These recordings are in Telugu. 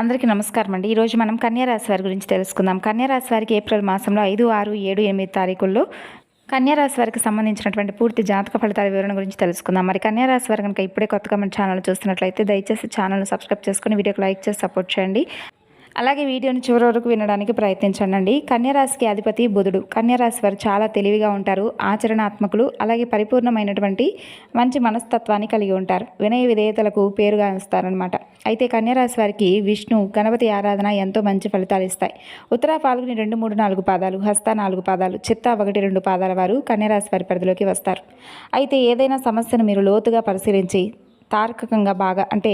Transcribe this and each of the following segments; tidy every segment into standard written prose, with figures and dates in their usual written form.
అందరికీ నమస్కారం అండి. ఈరోజు మనం కన్యా రాశి వారి గురించి తెలుసుకుందాం. కన్యా రాశి వారికి ఏప్రిల్ మాసంలో 5, 6, 7, 8 తారీఖుల్లో కన్యా రాశి వారికి సంబంధించినటువంటి పూర్తి జాతక ఫలితాల వివరణ గురించి తెలుసుకుందాం. మరి కన్యా రాశి వారు కనుక ఇప్పుడే కొత్తగా మన ఛానల్ చూస్తున్నట్లయితే దయచేసి ఛానల్ను సబ్స్క్రైబ్ చేసుకుని వీడియోకి లైక్ చేసి సపోర్ట్ చేయండి. అలాగే వీడియోని చివరి వరకు వినడానికి ప్రయత్నించండి. కన్యారాశికి అధిపతి బుధుడు. కన్యారాశి వారు చాలా తెలివిగా ఉంటారు, ఆచరణాత్మకులు, అలాగే పరిపూర్ణమైనటువంటి మంచి మనస్తత్వాన్ని కలిగి ఉంటారు. వినయ విధేయతలకు పేరుగా ఇస్తారనమాట. అయితే కన్యారాశి వారికి విష్ణు గణపతి ఆరాధన ఎంతో మంచి ఫలితాలు ఇస్తాయి. ఉత్తర పాల్గొని 2, 3, 4 పాదాలు, హస్త 4 పాదాలు, చిత్త 1, 2 పాదాల వారు కన్యారాశి వారి పరిధిలోకి వస్తారు. అయితే ఏదైనా సమస్యను మీరు లోతుగా పరిశీలించి తార్కికంగా బాగా అంటే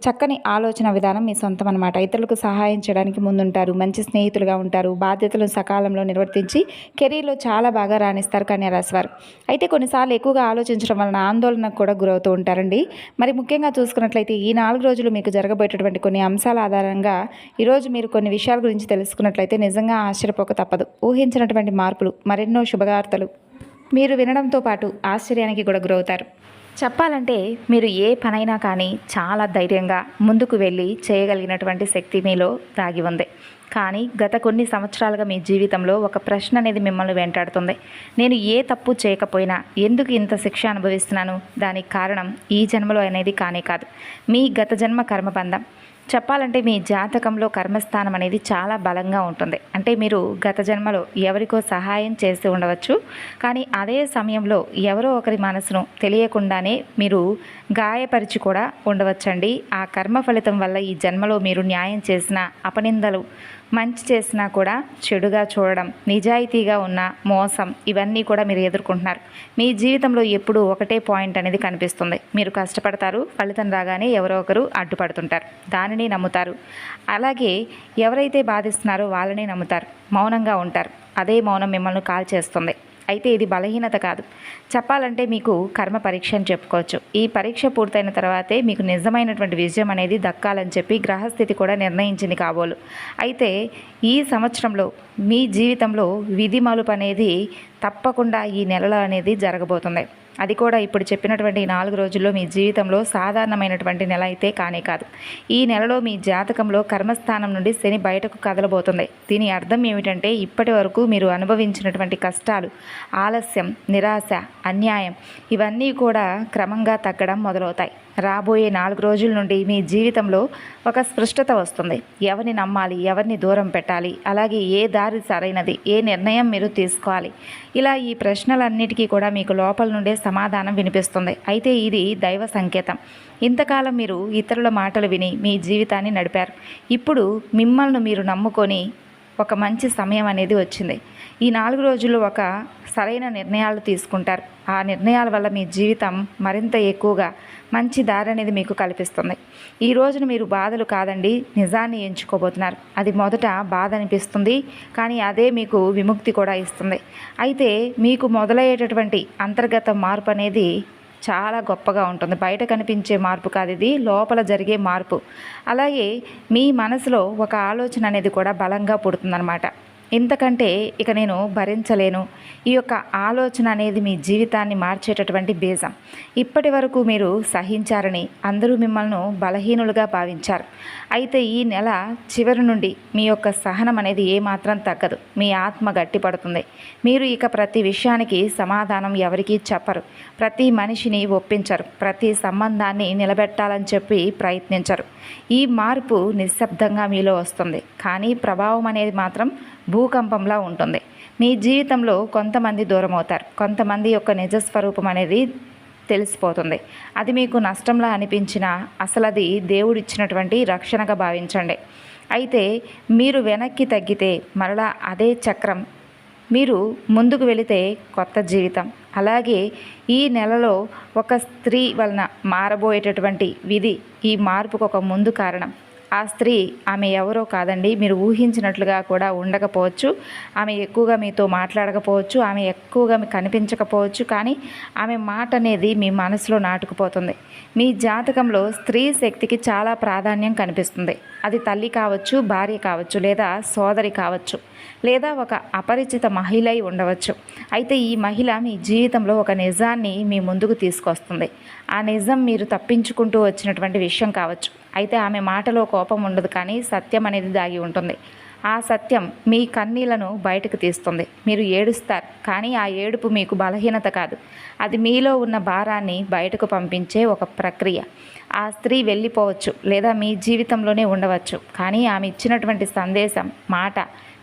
చక్కని ఆలోచన విధానం మీ సొంతం అనమాట. ఇతరులకు సహాయం చేయడానికి ముందుంటారు, మంచి స్నేహితులుగా ఉంటారు, బాధ్యతలను సకాలంలో నిర్వర్తించి కెరీర్లో చాలా బాగా రాణిస్తారు కన్యారాశి వారు. అయితే కొన్నిసార్లు ఎక్కువగా ఆలోచించడం వలన ఆందోళనకు కూడా గురవుతూ ఉంటారండి. మరి ముఖ్యంగా చూసుకున్నట్లయితే ఈ 4 రోజులు మీకు జరగబోయేటటువంటి కొన్ని అంశాల ఆధారంగా ఈరోజు మీరు కొన్ని విషయాల గురించి తెలుసుకున్నట్లయితే నిజంగా ఆశ్చర్యపోక తప్పదు. ఊహించినటువంటి మార్పులు, మరెన్నో శుభవార్తలు మీరు వినడంతో పాటు ఆశ్చర్యానికి కూడా గురవుతారు. చెప్పాలంటే మీరు ఏ పనైనా కానీ చాలా ధైర్యంగా ముందుకు వెళ్ళి చేయగలిగినటువంటి శక్తి మీలో దాగి ఉంది. కానీ గత కొన్ని సంవత్సరాలుగా మీ జీవితంలో ఒక ప్రశ్న అనేది మిమ్మల్ని వెంటాడుతుంది. నేను ఏ తప్పు చేయకపోయినా ఎందుకు ఇంత శిక్ష అనుభవిస్తున్నాను? దానికి కారణం ఈ జన్మలో అనేది కానే కాదు, మీ గత జన్మ కర్మబంధం. చెప్పాలంటే మీ జాతకంలో కర్మస్థానం అనేది చాలా బలంగా ఉంటుంది. అంటే మీరు గత జన్మలో ఎవరికో సహాయం చేసి ఉండవచ్చు, కానీ అదే సమయంలో ఎవరో ఒకరి మనసును తెలియకుండానే మీరు గాయపరిచి కూడా ఉండవచ్చండి. ఆ కర్మ ఫలితం వల్ల ఈ జన్మలో మీరు న్యాయం చేసిన అపనిందలు, మంచి చేసినా కూడా చెడుగా చూడడం, నిజాయితీగా ఉన్న మోసం, ఇవన్నీ కూడా మీరు ఎదుర్కొంటున్నారు. మీ జీవితంలో ఎప్పుడూ ఒకటే పాయింట్ అనేది కనిపిస్తుంది. మీరు కష్టపడతారు, ఫలితం రాగానే ఎవరో ఒకరు అడ్డుపడుతుంటారు, దానిని నమ్ముతారు. అలాగే ఎవరైతే బాధిస్తున్నారో వాళ్ళని నమ్ముతారు, మౌనంగా ఉంటారు. అదే మౌనం మిమ్మల్ని కాల్చేస్తుంది. అయితే ఇది బలహీనత కాదు, చెప్పాలంటే మీకు కర్మ పరీక్ష అని చెప్పుకోవచ్చు. ఈ పరీక్ష పూర్తయిన తర్వాతే మీకు నిజమైనటువంటి విజయం అనేది దక్కాలని చెప్పి గ్రహస్థితి కూడా నిర్ణయించింది కాబోలు. అయితే ఈ సంవత్సరంలో మీ జీవితంలో విధి మలుపు అనేది తప్పకుండా ఈ నెలలో అనేది జరగబోతుంది. అది కూడా ఇప్పుడు చెప్పినటువంటి 4 రోజుల్లో మీ జీవితంలో సాధారణమైనటువంటి నెల అయితే కానే కాదు. ఈ నెలలో మీ జాతకంలో కర్మస్థానం నుండి శని బయటకు కదలబోతుంది. దీని అర్థం ఏమిటంటే ఇప్పటి వరకు మీరు అనుభవించినటువంటి కష్టాలు, ఆలస్యం, నిరాశ, అన్యాయం ఇవన్నీ కూడా క్రమంగా తగ్గడం మొదలవుతాయి. రాబోయే 4 రోజుల నుండి మీ జీవితంలో ఒక స్పష్టత వస్తుంది. ఎవరిని నమ్మాలి, ఎవరిని దూరం పెట్టాలి, అలాగే ఏ దారి సరైనది, ఏ నిర్ణయం మీరు తీసుకోవాలి, ఇలా ఈ ప్రశ్నలన్నిటికీ కూడా మీకు లోపల నుండే సమాధానం వినిపిస్తుంది. అయితే ఇది దైవ సంకేతం. ఇంతకాలం మీరు ఇతరుల మాటలు విని మీ జీవితాన్ని నడిపారు. ఇప్పుడు మిమ్మల్ని మీరు నమ్ముకొని ఒక మంచి సమయం అనేది వచ్చింది. ఈ 4 రోజుల్లో ఒక సరైన నిర్ణయాలు తీసుకుంటారు. ఆ నిర్ణయాల వల్ల మీ జీవితం మరింత ఎక్కువగా మంచి దారి అనేది మీకు కల్పిస్తుంది. ఈ రోజున మీరు బాధలు కాదండి, నిజాన్ని ఎంచుకోబోతున్నారు. అది మొదట బాధ అనిపిస్తుంది, కానీ అదే మీకు విముక్తి కూడా ఇస్తుంది. అయితే మీకు మొదలయ్యేటటువంటి అంతర్గత మార్పు అనేది చాలా గొప్పగా ఉంటుంది. బయట కనిపించే మార్పు కాదు, ఇది లోపల జరిగే మార్పు. అలాగే మీ మనసులో ఒక ఆలోచన అనేది కూడా బలంగా పుడుతుందన్నమాట. ఇంతకంటే ఇక నేను భరించలేను, ఈ యొక్క ఆలోచన అనేది మీ జీవితాన్ని మార్చేటటువంటి బీజం. ఇప్పటి వరకు మీరు సహించారని అందరూ మిమ్మల్ని బలహీనులుగా భావించారు. అయితే ఈ నెల చివరి నుండి మీ యొక్క సహనం అనేది ఏమాత్రం తగ్గదు. మీ ఆత్మ గట్టిపడుతుంది. మీరు ఇక ప్రతి విషయానికి సమాధానం ఎవరికీ చెప్పరు, ప్రతి మనిషిని ఒప్పించరు, ప్రతి సంబంధాన్ని నిలబెట్టాలని చెప్పి ప్రయత్నించరు. ఈ మార్పు నిశ్శబ్దంగా మీలో వస్తుంది, కానీ ప్రభావం అనేది మాత్రం భూకంపంలా ఉంటుంది. మీ జీవితంలో కొంతమంది దూరం అవుతారు, కొంతమంది యొక్క నిజస్వరూపం అనేది తెలిసిపోతుంది. అది మీకు నష్టంలా అనిపించినా అసలు అది దేవుడిచ్చినటువంటి రక్షణగా భావించండి. అయితే మీరు వెనక్కి తగ్గితే మరలా అదే చక్రం, మీరు ముందుకు వెళితే కొత్త జీవితం. అలాగే ఈ నెలలో ఒక స్త్రీ వలన మారబోయేటటువంటి విధి ఈ మార్పుకు ఒక ముందు కారణం. ఆ స్త్రీ ఆమె ఎవరో కాదండి, మీరు ఊహించినట్లుగా కూడా ఉండకపోవచ్చు, ఆమె ఎక్కువగా మీతో మాట్లాడకపోవచ్చు, ఆమె ఎక్కువగా మీకు కనిపించకపోవచ్చు, కానీ ఆమె మాట అనేది మీ మనసులో నాటుకుపోతుంది. మీ జాతకంలో స్త్రీ శక్తికి చాలా ప్రాధాన్యం కనిపిస్తుంది. అది తల్లి కావచ్చు, భార్య కావచ్చు, లేదా సోదరి కావచ్చు, లేదా ఒక అపరిచిత మహిళ ఉండవచ్చు. అయితే ఈ మహిళ మీ జీవితంలో ఒక నిజాన్ని మీ ముందుకు తీసుకొస్తుంది. ఆ నిజం మీరు తప్పించుకుంటూ వచ్చినటువంటి విషయం కావచ్చు. అయితే ఆమె మాటలో కోపం ఉండదు, కానీ సత్యం అనేది దాగి ఉంటుంది. ఆ సత్యం మీ కన్నీళ్లను బయటకు తీస్తుంది. మీరు ఏడుస్తారు, కానీ ఆ ఏడుపు మీకు బలహీనత కాదు, అది మీలో ఉన్న భారాన్ని బయటకు పంపించే ఒక ప్రక్రియ. ఆ స్త్రీ వెళ్ళిపోవచ్చు లేదా మీ జీవితంలోనే ఉండవచ్చు, కానీ ఆమె ఇచ్చినటువంటి సందేశం, మాట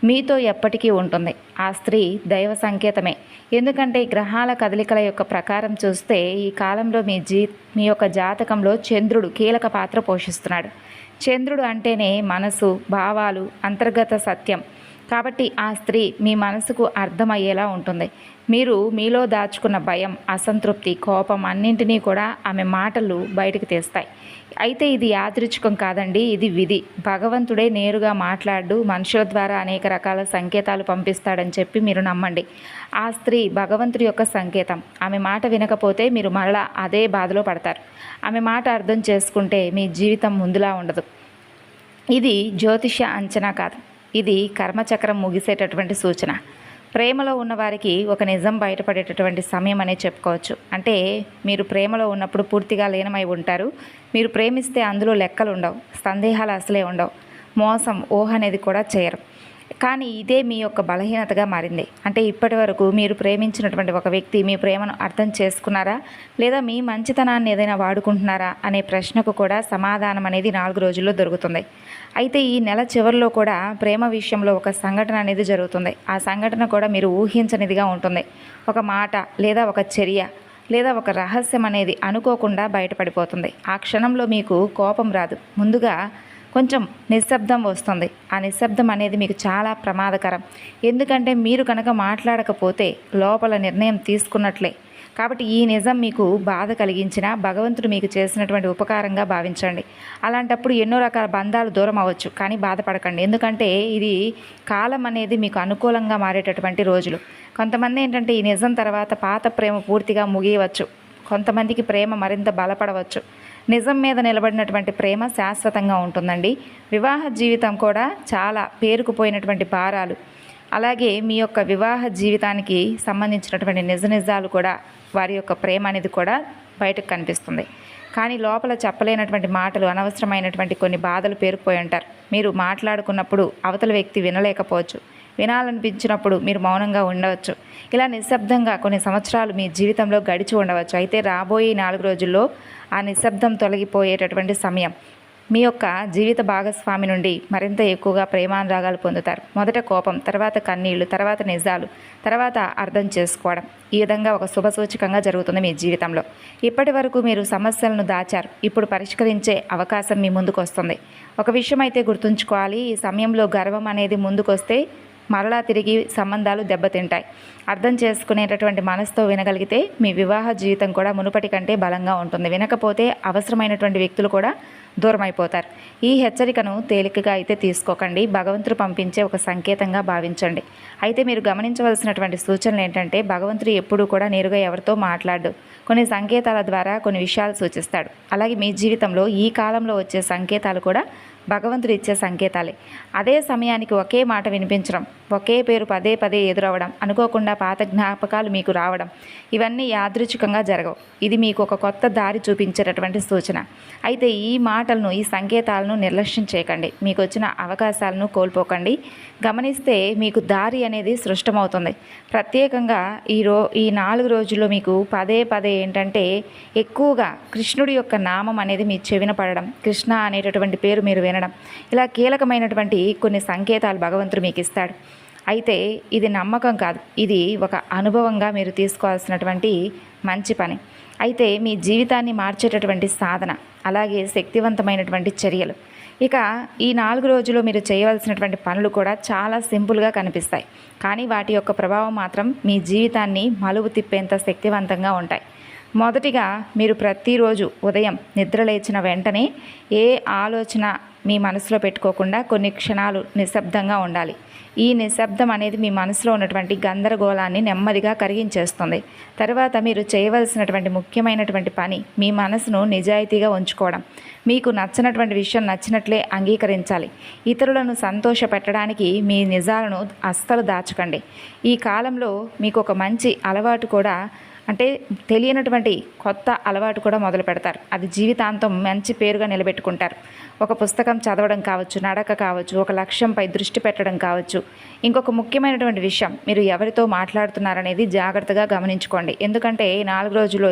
మీతో ఎప్పటికీ ఉంటుంది. ఆ స్త్రీ దైవ సంకేతమే. ఎందుకంటే గ్రహాల కదలికల యొక్క ప్రకారం చూస్తే ఈ కాలంలో మీ యొక్క జాతకంలో చంద్రుడు కీలక పాత్ర పోషిస్తున్నాడు. చంద్రుడు అంటేనే మనసు, భావాలు, అంతర్గత సత్యం. కాబట్టి ఆ స్త్రీ మీ మనసుకు అర్థమయ్యేలా ఉంటుంది. మీరు మీలో దాచుకున్న భయం, అసంతృప్తి, కోపం అన్నింటినీ కూడా ఆమె మాటలు బయటకు తీస్తాయి. అయితే ఇది యాదృచ్ఛికం కాదండి, ఇది విధి. భగవంతుడే నేరుగా మాట్లాడు, మనుషుల ద్వారా అనేక రకాల సంకేతాలు పంపిస్తాడని చెప్పి మీరు నమ్మండి. ఆ స్త్రీ భగవంతుడి యొక్క సంకేతం. ఆమె మాట వినకపోతే మీరు మరలా అదే బాధలో పడతారు. ఆమె మాట అర్థం చేసుకుంటే మీ జీవితం ముందులా ఉండదు. ఇది జ్యోతిష్య అంచనా కాదు, ఇది కర్మచక్రం ముగిసేటటువంటి సూచన. ప్రేమలో ఉన్నవారికి ఒక నిజం బయటపడేటటువంటి సమయం అనే చెప్పుకోవచ్చు. అంటే మీరు ప్రేమలో ఉన్నప్పుడు పూర్తిగా లీనమై ఉంటారు. మీరు ప్రేమిస్తే అందులో లెక్కలు ఉండవు, సందేహాలు అసలే ఉండవు, మోసం, ఊహ అనేది కూడా చేయరు. కానీ ఇదే మీ యొక్క బలహీనతగా మారింది. అంటే ఇప్పటి వరకు మీరు ప్రేమించినటువంటి ఒక వ్యక్తి మీ ప్రేమను అర్థం చేసుకున్నారా, లేదా మీ మంచితనాన్ని ఏదైనా వాడుకుంటున్నారా అనే ప్రశ్నకు కూడా సమాధానం అనేది 4 రోజుల్లో దొరుకుతుంది. అయితే ఈ నెల చివరిలో కూడా ప్రేమ విషయంలో ఒక సంఘటన అనేది జరుగుతుంది. ఆ సంఘటన కూడా మీరు ఊహించనిదిగా ఉంటుంది. ఒక మాట లేదా ఒక చర్య లేదా ఒక రహస్యం అనేది అనుకోకుండా బయటపడిపోతుంది. ఆ క్షణంలో మీకు కోపం రాదు, ముందుగా కొంచెం నిశ్శబ్దం వస్తుంది. ఆ నిశ్శబ్దం అనేది మీకు చాలా ప్రమాదకరం. ఎందుకంటే మీరు కనుక మాట్లాడకపోతే లోపల నిర్ణయం తీసుకున్నట్లే. కాబట్టి ఈ నిజం మీకు బాధ కలిగించినా భగవంతుడు మీకు చేసినటువంటి ఉపకారంగా భావించండి. అలాంటప్పుడు ఎన్నో రకాల బంధాలు దూరం అవ్వచ్చు, కానీ బాధపడకండి. ఎందుకంటే ఇది కాలం అనేది మీకు అనుకూలంగా మారేటటువంటి రోజులు. కొంతమంది ఏంటంటే ఈ నిజం తర్వాత పాత ప్రేమ పూర్తిగా ముగియవచ్చు, కొంతమందికి ప్రేమ మరింత బలపడవచ్చు. నిజం మీద నిలబడినటువంటి ప్రేమ శాశ్వతంగా ఉంటుందండి. వివాహ జీవితం కూడా చాలా పేరుకుపోయినటువంటి భారాలు, అలాగే మీ యొక్క వివాహ జీవితానికి సంబంధించినటువంటి నిజాలు కూడా, వారి యొక్క ప్రేమ అనేది కూడా బయటకు కనిపిస్తుంది. కానీ లోపల చెప్పలేనటువంటి మాటలు, అనవసరమైనటువంటి కొన్ని బాధలు పేరుకుపోయి ఉంటారు. మీరు మాట్లాడుకున్నప్పుడు అవతల వ్యక్తి వినలేకపోవచ్చు, వినాలనిపించినప్పుడు మీరు మౌనంగా ఉండవచ్చు. ఇలా నిశ్శబ్దంగా కొన్ని సంవత్సరాలు మీ జీవితంలో గడిచి ఉండవచ్చు. అయితే రాబోయే 4 రోజుల్లో ఆ నిశ్శబ్దం తొలగిపోయేటటువంటి సమయం. మీ యొక్క జీవిత భాగస్వామి నుండి మరింత ఎక్కువగా ప్రేమానురాగాలు పొందుతారు. మొదట కోపం, తర్వాత కన్నీళ్లు, తర్వాత నిజాలు, తర్వాత అర్థం చేసుకోవడం. ఈ విధంగా ఒక శుభసూచకంగా జరుగుతుంది మీ జీవితంలో. ఇప్పటి వరకు మీరు సమస్యలను దాచారు, ఇప్పుడు పరిష్కరించే అవకాశం మీ ముందుకు వస్తుంది. ఒక విషయం అయితే గుర్తుంచుకోవాలి, ఈ సమయంలో గర్వం అనేది ముందుకొస్తే మరలా తిరిగి సంబంధాలు దెబ్బతింటాయి. అర్థం చేసుకునేటటువంటి మనసుతో వినగలిగితే మీ వివాహ జీవితం కూడా మునుపటి కంటే బలంగా ఉంటుంది. వినకపోతే అవసరమైనటువంటి వ్యక్తులు కూడా దూరం అయిపోతారు. ఈ హెచ్చరికను తేలికగా అయితే తీసుకోకండి, భగవంతుడు పంపించే ఒక సంకేతంగా భావించండి. అయితే మీరు గమనించవలసినటువంటి సూచనలు ఏంటంటే, భగవంతుడు ఎప్పుడూ కూడా నేరుగా ఎవరితో మాట్లాడు, కొన్ని సంకేతాల ద్వారా కొన్ని విషయాలు సూచిస్తాడు. అలాగే మీ జీవితంలో ఈ కాలంలో వచ్చే సంకేతాలు కూడా భగవంతుడు ఇచ్చే సంకేతాలే. అదే సమయానికి ఒకే మాట వినిపించడం, ఒకే పేరు పదే పదే ఎదురవడం, అనుకోకుండా పాత జ్ఞాపకాలు మీకు రావడం, ఇవన్నీ యాదృచ్ఛికంగా జరగవు. ఇది మీకు ఒక కొత్త దారి చూపించేటటువంటి సూచన. అయితే ఈ మాటలను, ఈ సంకేతాలను నిర్లక్ష్యం చేయకండి. మీకు వచ్చిన అవకాశాలను కోల్పోకండి. గమనిస్తే మీకు దారి అనేది సృష్టమవుతుంది. ప్రత్యేకంగా ఈ 4 రోజుల్లో మీకు పదే పదే ఏంటంటే ఎక్కువగా కృష్ణుడి యొక్క నామం అనేది మీ చెవిన పడడం, కృష్ణ అనేటటువంటి పేరు మీరు వినడం, ఇలా కీలకమైనటువంటి కొన్ని సంకేతాలు భగవంతుడు మీకు ఇస్తాడు. అయితే ఇది నమ్మకం కాదు, ఇది ఒక అనుభవంగా మీరు తీసుకోవాల్సినటువంటి మంచి పని. అయితే మీ జీవితాన్ని మార్చేటటువంటి సాధన, అలాగే శక్తివంతమైనటువంటి చర్యలు. ఇక ఈ 4 రోజుల్లో మీరు చేయవలసినటువంటి పనులు కూడా చాలా సింపుల్గా కనిపిస్తాయి, కానీ వాటి యొక్క ప్రభావం మాత్రం మీ జీవితాన్ని మలుపు తిప్పేంత శక్తివంతంగా ఉంటాయి. మొదటిగా మీరు ప్రతిరోజు ఉదయం నిద్రలేచిన వెంటనే ఏ ఆలోచన మీ మనసులో పెట్టుకోకుండా కొన్ని క్షణాలు నిశ్శబ్దంగా ఉండాలి. ఈ నిశ్శబ్దం అనేది మీ మనసులో ఉన్నటువంటి గందరగోళాన్ని నెమ్మదిగా కరిగించేస్తుంది. తర్వాత మీరు చేయవలసినటువంటి ముఖ్యమైనటువంటి పని మీ మనసును నిజాయితీగా ఉంచుకోవడం. మీకు నచ్చినటువంటి విషయం నచ్చినట్లే అంగీకరించాలి. ఇతరులను సంతోషపెట్టడానికి మీ నిజాలను అస్సలు దాచకండి. ఈ కాలంలో మీకు ఒక మంచి అలవాటు కూడా, అంటే తెలియనటువంటి కొత్త అలవాటు కూడా మొదలు పెడతారు. అది జీవితాంతం మంచి పేరుగా నిలబెట్టుకుంటారు. ఒక పుస్తకం చదవడం కావచ్చు, నడక కావచ్చు, ఒక లక్ష్యంపై దృష్టి పెట్టడం కావచ్చు. ఇంకొక ముఖ్యమైనటువంటి విషయం, మీరు ఎవరితో మాట్లాడుతున్నారనేది జాగ్రత్తగా గమనించుకోండి. ఎందుకంటే 4 రోజుల్లో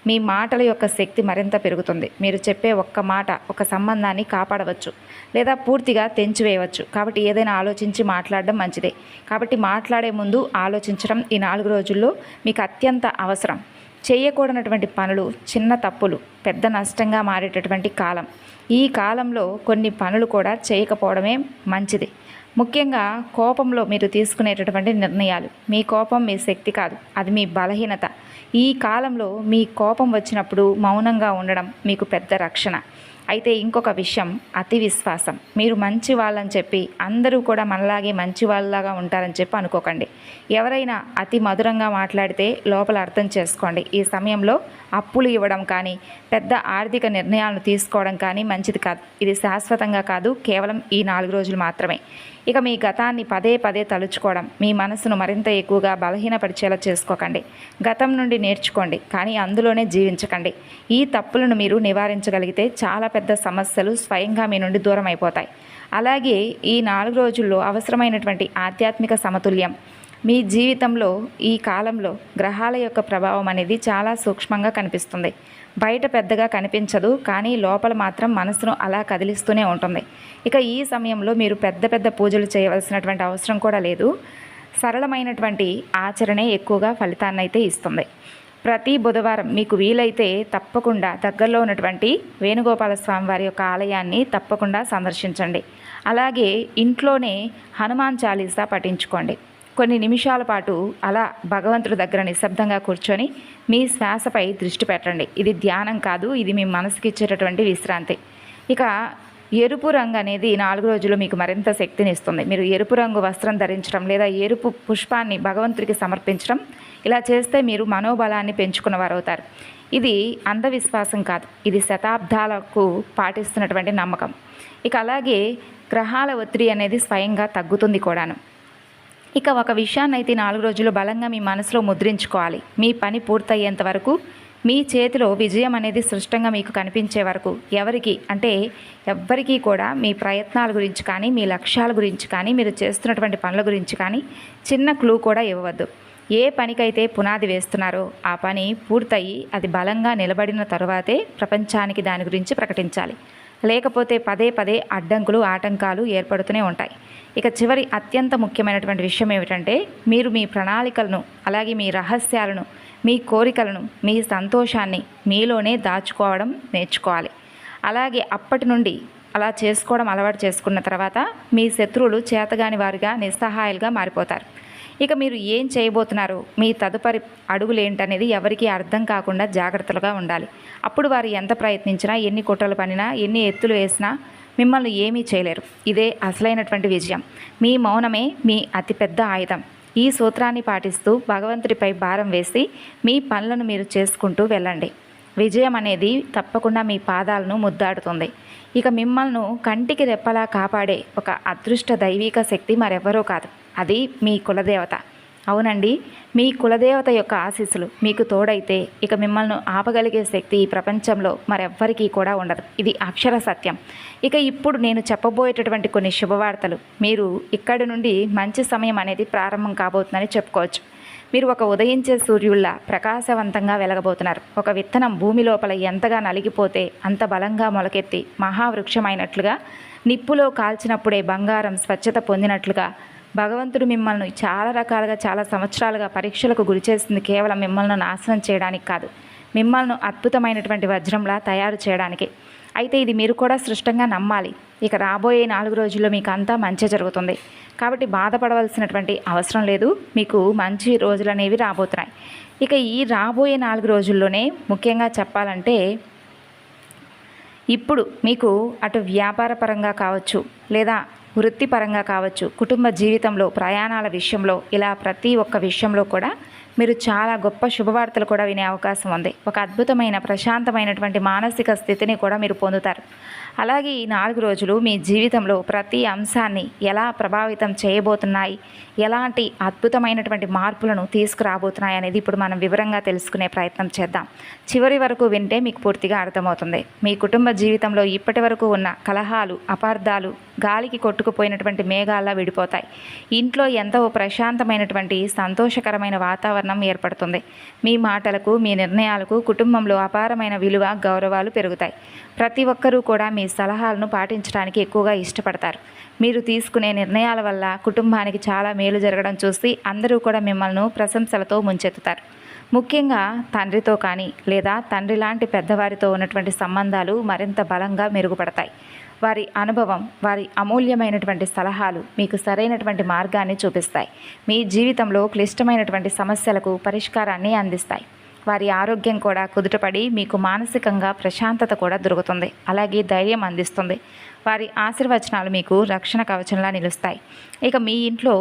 మీ మాటల యొక్క శక్తి మరింత పెరుగుతుంది. మీరు చెప్పే ఒక్క మాట ఒక సంబంధాన్ని కాపాడవచ్చు లేదా పూర్తిగా తెంచివేయవచ్చు. కాబట్టి ఏదైనా ఆలోచించి మాట్లాడడం మంచిదే. కాబట్టి మాట్లాడే ముందు ఆలోచించడం ఈ 4 రోజుల్లో మీకు అత్యంత అవసరం. చేయకూడనటువంటి పనులు, చిన్న తప్పులు పెద్ద నష్టంగా మారేటటువంటి కాలం. ఈ కాలంలో కొన్ని పనులు కూడా చేయకపోవడమే మంచిది. ముఖ్యంగా కోపంలో మీరు తీసుకునేటటువంటి నిర్ణయాలు. మీ కోపం మీ శక్తి కాదు, అది మీ బలహీనత. ఈ కాలంలో మీ కోపం వచ్చినప్పుడు మౌనంగా ఉండడం మీకు పెద్ద రక్షణ. అయితే ఇంకొక విషయం, అతి విశ్వాసం. మీరు మంచి వాళ్ళని చెప్పి అందరూ కూడా మనలాగే మంచి వాళ్ళలాగా ఉంటారని చెప్పి అనుకోకండి. ఎవరైనా అతి మధురంగా మాట్లాడితే లోపల అర్థం చేసుకోండి. ఈ సమయంలో అప్పులు ఇవ్వడం కానీ పెద్ద ఆర్థిక నిర్ణయాలను తీసుకోవడం కానీ మంచిది కాదు. ఇది శాశ్వతంగా కాదు, కేవలం ఈ 4 రోజులు మాత్రమే. ఇక మీ గతాన్ని పదే పదే తలుచుకోవడం మీ మనసును మరింత ఎక్కువగా బలహీనపరిచేలా చేసుకోకండి. గతం నుండి నేర్చుకోండి, కానీ అందులోనే జీవించకండి. ఈ తప్పులను మీరు నివారించగలిగితే చాలా పెద్ద సమస్యలు స్వయంగా మీ నుండి దూరం అయిపోతాయి. అలాగే ఈ 4 రోజుల్లో అవసరమైనటువంటి ఆధ్యాత్మిక సమతుల్యం. మీ జీవితంలో ఈ కాలంలో గ్రహాల యొక్క ప్రభావం అనేది చాలా సూక్ష్మంగా కనిపిస్తుంది. బయట పెద్దగా కనిపించదు, కానీ లోపల మాత్రం మనసును అలా కదిలిస్తూనే ఉంటుంది. ఇక ఈ సమయంలో మీరు పెద్ద పెద్ద పూజలు చేయవలసినటువంటి అవసరం కూడా లేదు. సరళమైనటువంటి ఆచరణే ఎక్కువగా ఫలితాన్ని అయితే ఇస్తుంది. ప్రతి బుధవారం మీకు వీలైతే తప్పకుండా దగ్గరలో ఉన్నటువంటి వేణుగోపాల స్వామి వారి యొక్క ఆలయాన్ని తప్పకుండా సందర్శించండి. అలాగే ఇంట్లోనే హనుమాన్ చాలీసా పఠించుకోండి. కొన్ని నిమిషాల పాటు అలా భగవంతుడి దగ్గర నిశ్శబ్దంగా కూర్చొని మీ శ్వాసపై దృష్టి పెట్టండి. ఇది ధ్యానం కాదు, ఇది మీ మనసుకి ఇచ్చేటటువంటి విశ్రాంతి. ఇక ఎరుపు రంగు అనేది 4 రోజులు మీకు మరింత శక్తిని ఇస్తుంది. మీరు ఎరుపు రంగు వస్త్రం ధరించడం లేదా ఎరుపు పుష్పాన్ని భగవంతుడికి సమర్పించడం, ఇలా చేస్తే మీరు మనోబలాన్ని పెంచుకున్నవారు అవుతారు. ఇది అంధవిశ్వాసం కాదు, ఇది శతాబ్దాలకు పాటిస్తున్నటువంటి నమ్మకం. ఇక అలాగే గ్రహాల ఒత్తిడి అనేది స్వయంగా తగ్గుతుంది కూడాను. ఇక ఒక విషయాన్ని అయితే 4 రోజులు బలంగా మీ మనసులో ముద్రించుకోవాలి. మీ పని పూర్తయ్యేంత వరకు, మీ చేతిలో విజయం అనేది స్పష్టంగా మీకు కనిపించే వరకు ఎవ్వరికీ కూడా మీ ప్రయత్నాల గురించి కానీ, మీ లక్ష్యాల గురించి కానీ, మీరు చేస్తున్నటువంటి పనుల గురించి కానీ చిన్న క్లూ కూడా ఇవ్వవద్దు. ఏ పనికైతే పునాది వేస్తున్నారో ఆ పని పూర్తయి అది బలంగా నిలబడిన తరువాతే ప్రపంచానికి దాని గురించి ప్రకటించాలి. లేకపోతే పదే పదే అడ్డంకులు, ఆటంకాలు ఏర్పడుతూనే ఉంటాయి. ఇక చివరి అత్యంత ముఖ్యమైనటువంటి విషయం ఏమిటంటే, మీరు మీ ప్రణాళికలను, అలాగే మీ రహస్యాలను, మీ కోరికలను, మీ సంతోషాన్ని మీలోనే దాచుకోవడం నేర్చుకోవాలి. అలాగే అప్పటి నుండి అలా చేసుకోవడం అలవాటు చేసుకున్న తర్వాత మీ శత్రువులు చేతగాని వారిగా, నిస్సహాయాలుగా మారిపోతారు. ఇక మీరు ఏం చేయబోతున్నారో, మీ తదుపరి అడుగులు ఏంటనేది ఎవరికీ అర్థం కాకుండా జాగ్రత్తలుగా ఉండాలి. అప్పుడు వారు ఎంత ప్రయత్నించినా, ఎన్ని కుట్రలు పనినా, ఎన్ని ఎత్తులు వేసినా మిమ్మల్ని ఏమీ చేయలేరు. ఇదే అసలైనటువంటి విజయం. మీ మౌనమే మీ అతిపెద్ద ఆయుధం. ఈ సూత్రాన్ని పాటిస్తూ భగవంతుడిపై భారం వేసి మీ పనులను మీరు చేసుకుంటూ వెళ్ళండి. విజయం అనేది తప్పకుండా మీ పాదాలను ముద్దాడుతుంది. ఇక మిమ్మల్ని కంటికి రెప్పలా కాపాడే ఒక అదృష్ట దైవిక శక్తి మరెవ్వరూ కాదు, అది మీ కులదేవత. అవునండి, మీ కులదేవత యొక్క ఆశీస్సులు మీకు తోడైతే ఇక మిమ్మల్ని ఆపగలిగే శక్తి ఈ ప్రపంచంలో మరెవ్వరికీ కూడా ఉండదు. ఇది అక్షర సత్యం. ఇక ఇప్పుడు నేను చెప్పబోయేటటువంటి కొన్ని శుభవార్తలు. మీరు ఇక్కడి నుండి మంచి సమయం అనేది ప్రారంభం కాబోతుందని చెప్పుకోవచ్చు. మీరు ఒక ఉదయించే సూర్యుల్లా ప్రకాశవంతంగా వెలగబోతున్నారు. ఒక విత్తనం భూమి లోపల ఎంతగా నలిగిపోతే అంత బలంగా మొలకెత్తి మహావృక్షమైనట్లుగా, నిప్పులో కాల్చినప్పుడే బంగారం స్వచ్ఛత పొందినట్లుగా భగవంతుడు మిమ్మల్ని చాలా రకాలుగా, చాలా సంవత్సరాలుగా పరీక్షలకు గురిచేసింది కేవలం మిమ్మల్ని నాశనం చేయడానికి కాదు, మిమ్మల్ని అద్భుతమైనటువంటి వజ్రంలా తయారు చేయడానికి. అయితే ఇది మీరు కూడా స్పష్టంగా నమ్మాలి. ఇక రాబోయే 4 రోజుల్లో మీకు అంతా మంచి జరుగుతుంది. కాబట్టి బాధపడవలసినటువంటి అవసరం లేదు. మీకు మంచి రోజులు అనేవి రాబోతున్నాయి. ఇక ఈ రాబోయే 4 రోజుల్లోనే ముఖ్యంగా చెప్పాలంటే, ఇప్పుడు మీకు అటు వ్యాపార పరంగా కావచ్చు, లేదా వృత్తిపరంగా కావచ్చు, కుటుంబ జీవితంలో, ప్రయాణాల విషయంలో, ఇలా ప్రతి ఒక్క విషయంలో కూడా మీరు చాలా గొప్ప శుభవార్తలు కూడా వినే అవకాశం ఉంది. ఒక అద్భుతమైన ప్రశాంతమైనటువంటి మానసిక స్థితిని కూడా మీరు పొందుతారు. అలాగే ఈ 4 రోజులు మీ జీవితంలో ప్రతి అంశాన్ని ఎలా ప్రభావితం చేయబోతున్నాయి, ఎలాంటి అద్భుతమైనటువంటి మార్పులను తీసుకురాబోతున్నాయి అనేది ఇప్పుడు మనం వివరంగా తెలుసుకునే ప్రయత్నం చేద్దాం. చివరి వరకు వింటే మీకు పూర్తిగా అర్థమవుతుంది. మీ కుటుంబ జీవితంలో ఇప్పటి వరకు ఉన్న కలహాలు, అపార్థాలు గాలికి కొట్టుకుపోయినటువంటి మేఘాల్లా విడిపోతాయి. ఇంట్లో ఎంతో ప్రశాంతమైనటువంటి సంతోషకరమైన వాతావరణం ఏర్పడుతుంది. మీ మాటలకు, మీ నిర్ణయాలకు కుటుంబంలో అపారమైన విలువ, గౌరవాలు పెరుగుతాయి. ప్రతి ఒక్కరూ కూడా మీ సలహాలను పాటించడానికి ఎక్కువగా ఇష్టపడతారు. మీరు తీసుకునే నిర్ణయాల వల్ల కుటుంబానికి చాలా మేలు జరగడం చూసి అందరూ కూడా మిమ్మల్ని ప్రశంసలతో ముంచెత్తుతారు. ముఖ్యంగా తండ్రితో కానీ లేదా తండ్రి లాంటి పెద్దవారితో ఉన్నటువంటి సంబంధాలు మరింత బలంగా మెరుగుపడతాయి. వారి అనుభవం, వారి అమూల్యమైనటువంటి సలహాలు మీకు సరైనటువంటి మార్గాన్ని చూపిస్తాయి. మీ జీవితంలో క్లిష్టమైనటువంటి సమస్యలకు పరిష్కారాన్ని అందిస్తాయి. వారి ఆరోగ్యం కూడా కుదుటపడి మీకు మానసికంగా ప్రశాంతత కూడా దొరుకుతుంది. అలాగే ధైర్యం అందిస్తుంది. వారి ఆశీర్వచనాలు మీకు రక్షణ కవచంలా నిలుస్తాయి. ఇక మీ ఇంట్లో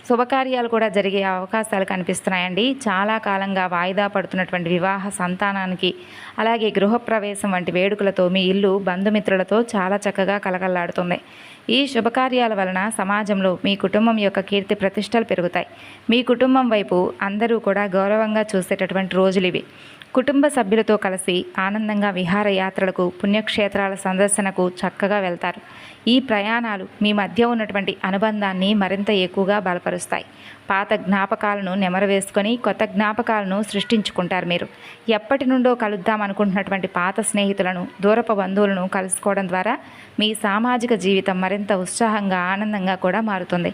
శుభకార్యాలు కూడా జరిగే అవకాశాలు కనిపిస్తున్నాయండి. చాలా కాలంగా వాయిదా పడుతున్నటువంటి వివాహ, సంతానానికి, అలాగే గృహప్రవేశం వంటి వేడుకలతో మీ ఇల్లు బంధుమిత్రులతో చాలా చక్కగా కలకల్లాడుతుంది. ఈ శుభకార్యాల వలన సమాజంలో మీ కుటుంబం యొక్క కీర్తి ప్రతిష్టలు పెరుగుతాయి. మీ కుటుంబం వైపు అందరూ కూడా గౌరవంగా చూసేటటువంటి రోజులు ఇవి. కుటుంబ సభ్యులతో కలిసి ఆనందంగా విహారయాత్రలకు, పుణ్యక్షేత్రాల సందర్శనకు చక్కగా వెళ్తారు. ఈ ప్రయాణాలు మీ మధ్య ఉన్నటువంటి అనుబంధాన్ని మరింత ఎక్కువగా బలపరుస్తాయి. పాత జ్ఞాపకాలను నెమరవేసుకొని కొత్త జ్ఞాపకాలను సృష్టించుకుంటారు. మీరు ఎప్పటి నుండో కలుద్దాం అనుకుంటున్నటువంటి పాత స్నేహితులను, దూరపు బంధువులను కలుసుకోవడం ద్వారా మీ సామాజిక జీవితం మరింత ఉత్సాహంగా, ఆనందంగా కూడా మారుతుంది.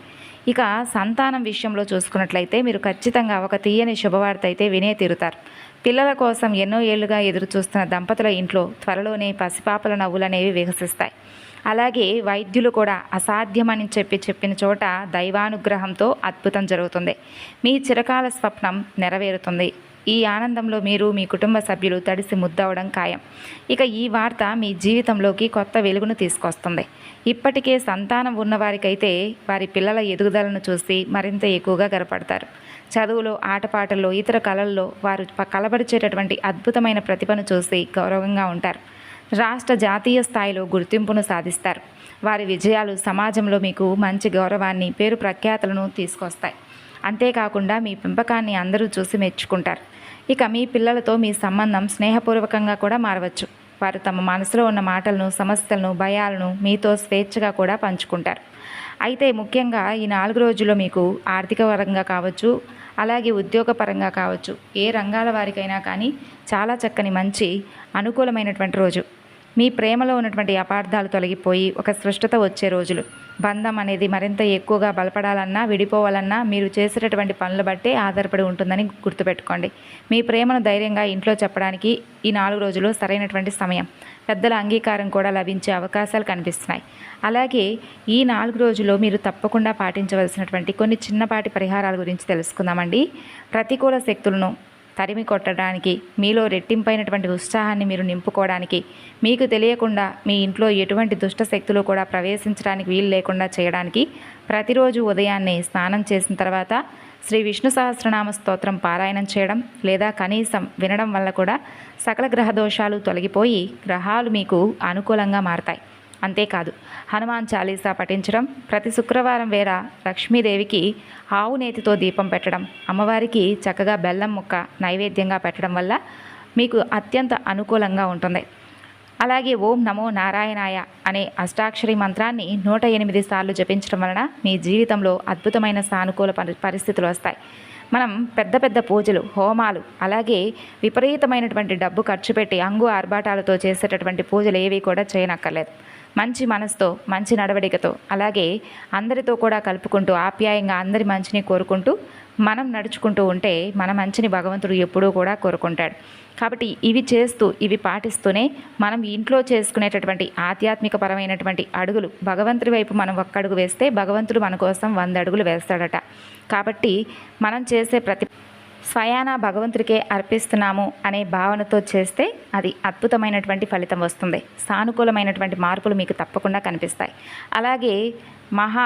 ఇక సంతానం విషయంలో చూసుకున్నట్లయితే మీరు ఖచ్చితంగా ఒక తీయని శుభవార్త అయితే వినే తీరుతారు. పిల్లల కోసం ఎన్నో ఏళ్లుగా ఎదురు చూస్తున్న దంపతుల ఇంట్లో త్వరలోనే పసిపాపల నవ్వులనేవి వికసిస్తాయి. అలాగే వైద్యులు కూడా అసాధ్యమని చెప్పిన చోట దైవానుగ్రహంతో అద్భుతం జరుగుతుంది. మీ చిరకాల స్వప్నం నెరవేరుతుంది. ఈ ఆనందంలో మీరు, మీ కుటుంబ సభ్యులు తడిసి ముద్దవడం ఖాయం. ఇక ఈ వార్త మీ జీవితంలోకి కొత్త వెలుగును తీసుకొస్తుంది. ఇప్పటికే సంతానం ఉన్నవారికైతే వారి పిల్లల ఎదుగుదలను చూసి మరింత ఎక్కువగా గర్వపడతారు. చదువులో, ఆటపాటల్లో, ఇతర కళల్లో వారు కలబరిచేటటువంటి అద్భుతమైన ప్రతిభను చూసి గౌరవంగా ఉంటారు. రాష్ట్ర, జాతీయ స్థాయిలో గుర్తింపును సాధిస్తారు. వారి విజయాలు సమాజంలో మీకు మంచి గౌరవాన్ని, పేరు ప్రఖ్యాతులను తీసుకొస్తాయి. అంతేకాకుండా మీ పెంపకాన్ని అందరూ చూసి మెచ్చుకుంటారు. ఇక మీ పిల్లలతో మీ సంబంధం స్నేహపూర్వకంగా కూడా మారవచ్చు. వారు తమ మనసులో ఉన్న మాటలను, సమస్యలను, భయాలను మీతో స్వేచ్ఛగా కూడా పంచుకుంటారు. అయితే ముఖ్యంగా ఈ 4 రోజుల్లో మీకు ఆర్థిక పరంగా కావచ్చు, అలాగే ఉద్యోగపరంగా కావచ్చు, ఏ రంగాల వారికైనా కానీ చాలా చక్కని, మంచి, అనుకూలమైనటువంటి రోజు. మీ ప్రేమలో ఉన్నటువంటి అపార్థాలు తొలగిపోయి ఒక స్పష్టత వచ్చే రోజులు. బంధం అనేది మరింత ఎక్కువగా బలపడాలన్నా, విడిపోవాలన్నా మీరు చేసేటటువంటి పనులు బట్టే ఆధారపడి ఉంటుందని గుర్తుపెట్టుకోండి. మీ ప్రేమను ధైర్యంగా ఇంట్లో చెప్పడానికి ఈ 4 రోజులు సరైనటువంటి సమయం. పెద్దల అంగీకారం కూడా లభించే అవకాశాలు కనిపిస్తున్నాయి. అలాగే ఈ 4 రోజుల్లో మీరు తప్పకుండా పాటించవలసినటువంటి కొన్ని చిన్నపాటి పరిహారాల గురించి తెలుసుకుందామండి. ప్రతికూల శక్తులను తరిమి కొట్టడానికి, మీలో రెట్టింపైనటువంటి ఉత్సాహాన్ని మీరు నింపుకోవడానికి, మీకు తెలియకుండా మీ ఇంట్లో ఎటువంటి దుష్ట శక్తులు కూడా ప్రవేశించడానికి వీలు లేకుండా చేయడానికి ప్రతిరోజు ఉదయాన్నే స్నానం చేసిన తర్వాత శ్రీ విష్ణు సహస్రనామ స్తోత్రం పారాయణం చేయడం లేదా కనీసం వినడం వల్ల కూడా సకల గ్రహ దోషాలు తొలగిపోయి గ్రహాలు మీకు అనుకూలంగా మారతాయి. అంతేకాదు, హనుమాన్ చాలీసా పఠించడం, ప్రతి శుక్రవారం వేళ లక్ష్మీదేవికి ఆవు నేతితో దీపం పెట్టడం, అమ్మవారికి చక్కగా బెల్లం ముక్క నైవేద్యంగా పెట్టడం వల్ల మీకు అత్యంత అనుకూలంగా ఉంటుంది. అలాగే ఓం నమో నారాయణాయ అనే అష్టాక్షరి మంత్రాన్ని 108 సార్లు జపించడం వలన మీ జీవితంలో అద్భుతమైన సానుకూల పరిస్థితులు వస్తాయి. మనం పెద్ద పెద్ద పూజలు, హోమాలు, అలాగే విపరీతమైనటువంటి డబ్బు ఖర్చు పెట్టి అంగు ఆర్భాటాలతో చేసేటటువంటి పూజలు ఏవి కూడా చేయనక్కర్లేదు. మంచి మనసుతో, మంచి నడవడికతో, అలాగే అందరితో కూడా కలుపుకుంటూ ఆప్యాయంగా అందరి మంచిని కోరుకుంటూ మనం నడుచుకుంటూ ఉంటే మన మంచిని భగవంతుడు ఎప్పుడూ కూడా కోరుకుంటాడు. కాబట్టి ఇవి చేస్తూ, ఇవి పాటిస్తూనే మనం ఇంట్లో చేసుకునేటటువంటి ఆధ్యాత్మిక పరమైనటువంటి అడుగులు, భగవంతుడి వైపు మనం ఒక్క అడుగు వేస్తే భగవంతుడు మన కోసం 100 అడుగులు వేస్తాడట. కాబట్టి మనం చేసే ప్రతి స్వయాన భగవంతుడికే అర్పిస్తున్నాము అనే భావనతో చేస్తే అది అద్భుతమైనటువంటి ఫలితం వస్తుంది. సానుకూలమైనటువంటి మార్పులు మీకు తప్పకుండా కనిపిస్తాయి. అలాగే మహా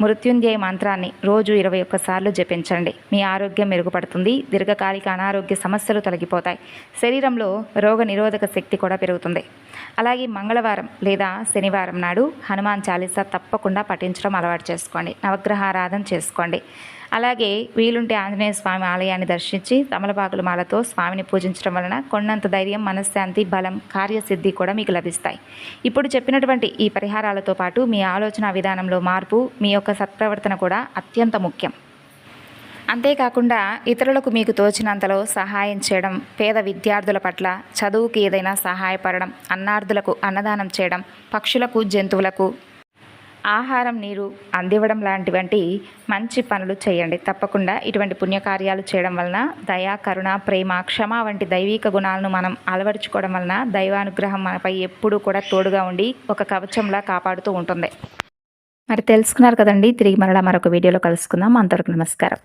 మృత్యుంజయ మంత్రాన్ని రోజు 21 సార్లు జపించండి. మీ ఆరోగ్యం మెరుగుపడుతుంది. దీర్ఘకాలిక అనారోగ్య సమస్యలు తొలగిపోతాయి. శరీరంలో రోగ నిరోధక శక్తి కూడా పెరుగుతుంది. అలాగే మంగళవారం లేదా శనివారం నాడు హనుమాన్ చాలీసా తప్పకుండా పఠించడం అలవాటు చేసుకోండి. నవగ్రహారాధన చేసుకోండి. అలాగే వీలుంటే ఆంజనేయ స్వామి ఆలయాన్ని దర్శించి తమలపాకుల మాలతో స్వామిని పూజించడం వలన కొండంత ధైర్యం, మనశ్శాంతి, బలం, కార్యసిద్ధి కూడా మీకు లభిస్తాయి. ఇప్పుడు చెప్పినటువంటి ఈ పరిహారాలతో పాటు మీ ఆలోచన విధానంలో మార్పు, మీ యొక్క సత్ప్రవర్తన కూడా అత్యంత ముఖ్యం. అంతేకాకుండా ఇతరులకు మీకు తోచినంతలో సహాయం చేయడం, పేద విద్యార్థుల పట్ల చదువుకి ఏదైనా సహాయపడడం, అన్నార్థులకు అన్నదానం చేయడం, పక్షులకు, జంతువులకు ఆహారం, నీరు అందివ్వడం లాంటివంటి మంచి పనులు చేయండి. తప్పకుండా ఇటువంటి పుణ్యకార్యాలు చేయడం వలన దయ, కరుణ, ప్రేమ, క్షమ వంటి దైవిక గుణాలను మనం అలవరుచుకోవడం వలన దైవానుగ్రహం మనపై ఎప్పుడూ కూడా తోడుగా ఉండి ఒక కవచంలా కాపాడుతూ ఉంటుంది. మరి తెలుసుకున్నారు కదండి. తిరిగి మరలా మరొక వీడియోలో కలుసుకుందాం. అంతవరకు నమస్కారం.